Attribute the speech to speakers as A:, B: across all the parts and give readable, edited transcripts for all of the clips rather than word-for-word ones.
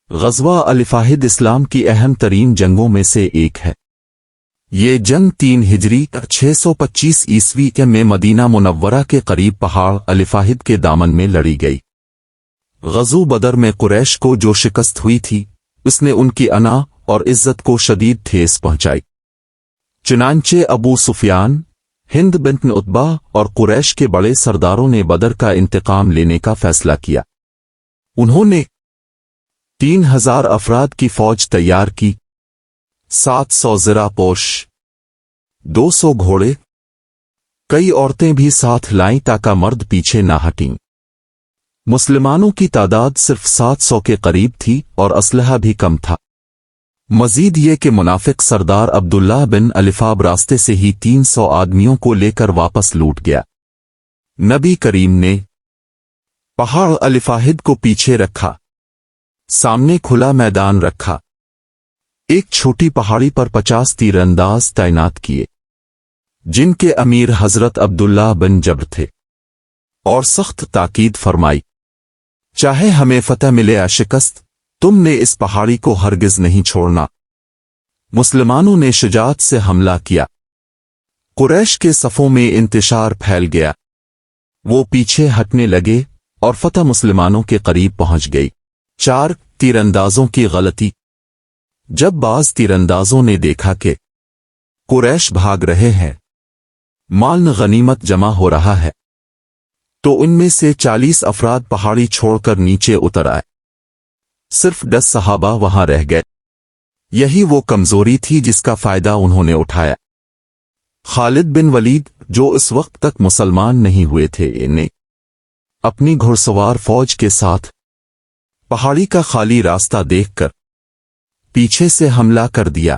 A: غزوہ الفاہد اسلام کی اہم ترین جنگوں میں سے ایک ہے۔ یہ جنگ 3 ہجری 625 عیسوی میں مدینہ منورہ کے قریب پہاڑ الفاہد کے دامن میں لڑی گئی۔ غزو بدر میں قریش کو جو شکست ہوئی تھی اس نے ان کی انا اور عزت کو شدید ٹھیس پہنچائی۔ چنانچہ ابو سفیان، ہند بنت عتبہ اور قریش کے بڑے سرداروں نے بدر کا انتقام لینے کا فیصلہ کیا۔ انہوں نے 3000 افراد کی فوج تیار کی، 700 زرہ پوش، 200 گھوڑے، کئی عورتیں بھی ساتھ لائیں تاکہ مرد پیچھے نہ ہٹیں۔ مسلمانوں کی تعداد صرف 700 کے قریب تھی اور اسلحہ بھی کم تھا۔ مزید یہ کہ منافق سردار عبداللہ بن الفاب راستے سے ہی 300 آدمیوں کو لے کر واپس لوٹ گیا۔ نبی کریم نے پہاڑ الفاہد کو پیچھے رکھا، سامنے کھلا میدان رکھا، ایک چھوٹی پہاڑی پر 50 تیر انداز تعینات کیے جن کے امیر حضرت عبداللہ بن جبر تھے، اور سخت تاکید فرمائی، چاہے ہمیں فتح ملے یا شکست، تم نے اس پہاڑی کو ہرگز نہیں چھوڑنا۔ مسلمانوں نے شجاعت سے حملہ کیا، قریش کے صفوں میں انتشار پھیل گیا، وہ پیچھے ہٹنے لگے اور فتح مسلمانوں کے قریب پہنچ گئی۔ 4 تیر اندازوں کی غلطی۔ جب بعض تیر اندازوں نے دیکھا کہ قریش بھاگ رہے ہیں، مال غنیمت جمع ہو رہا ہے، تو ان میں سے 40 افراد پہاڑی چھوڑ کر نیچے اتر آئے۔ صرف 10 صحابہ وہاں رہ گئے۔ یہی وہ کمزوری تھی جس کا فائدہ انہوں نے اٹھایا۔ خالد بن ولید، جو اس وقت تک مسلمان نہیں ہوئے تھے، نے اپنی گھڑ سوار فوج کے ساتھ پہاڑی کا خالی راستہ دیکھ کر پیچھے سے حملہ کر دیا۔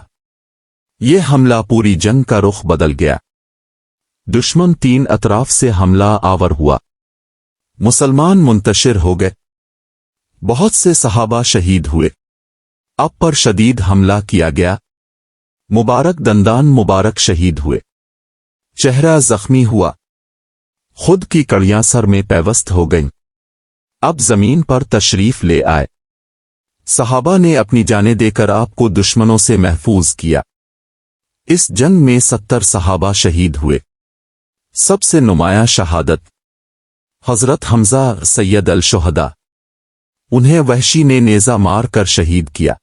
A: یہ حملہ پوری جنگ کا رخ بدل گیا۔ دشمن 3 اطراف سے حملہ آور ہوا، مسلمان منتشر ہو گئے، بہت سے صحابہ شہید ہوئے، اب پر شدید حملہ کیا گیا، مبارک دندان مبارک شہید ہوئے، چہرہ زخمی ہوا، خود کی کڑیاں سر میں پیوست ہو گئیں، اب زمین پر تشریف لے آئے۔ صحابہ نے اپنی جانیں دے کر آپ کو دشمنوں سے محفوظ کیا۔ اس جنگ میں 70 صحابہ شہید ہوئے۔ سب سے نمایاں شہادت حضرت حمزہ سید الشہداء، انہیں وحشی نے نیزہ مار کر شہید کیا۔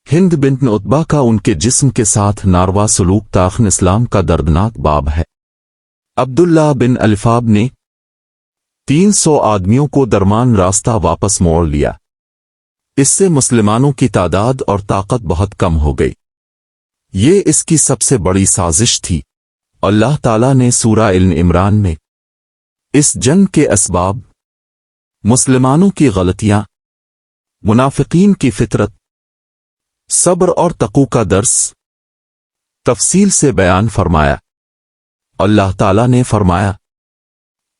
A: ہند بنت عتبہ کا ان کے جسم کے ساتھ ناروا سلوک تاریخ اسلام کا دردناک باب ہے۔ عبداللہ بن الفاب نے 300 آدمیوں کو درمیان راستہ واپس موڑ لیا۔ اس سے مسلمانوں کی تعداد اور طاقت بہت کم ہو گئی۔ یہ اس کی سب سے بڑی سازش تھی۔ اللہ تعالیٰ نے سورہ عمران میں اس جنگ کے اسباب، مسلمانوں کی غلطیاں، منافقین کی فطرت، صبر اور تقوی کا درس تفصیل سے بیان فرمایا۔ اللہ تعالیٰ نے فرمایا،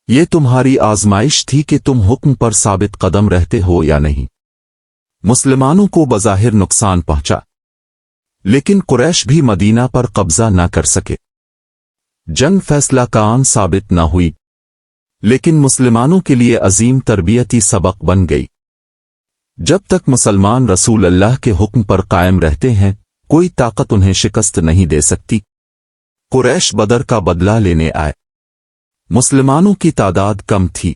A: یہ تمہاری آزمائش تھی کہ تم حکم پر ثابت قدم رہتے ہو یا نہیں۔ مسلمانوں کو بظاہر نقصان پہنچا، لیکن قریش بھی مدینہ پر قبضہ نہ کر سکے۔ جنگ فیصلہ کان ثابت نہ ہوئی، لیکن مسلمانوں کے لیے عظیم تربیتی سبق بن گئی۔ جب تک مسلمان رسول اللہ کے حکم پر قائم رہتے ہیں، کوئی طاقت انہیں شکست نہیں دے سکتی۔ قریش بدر کا بدلہ لینے آئے، مسلمانوں کی تعداد کم تھی،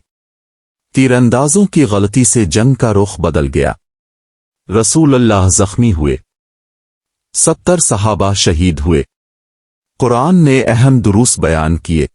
A: تیر اندازوں کی غلطی سے جنگ کا رخ بدل گیا، رسول اللہ زخمی ہوئے، 70 صحابہ شہید ہوئے۔ قرآن نے اہم دروس بیان کیے۔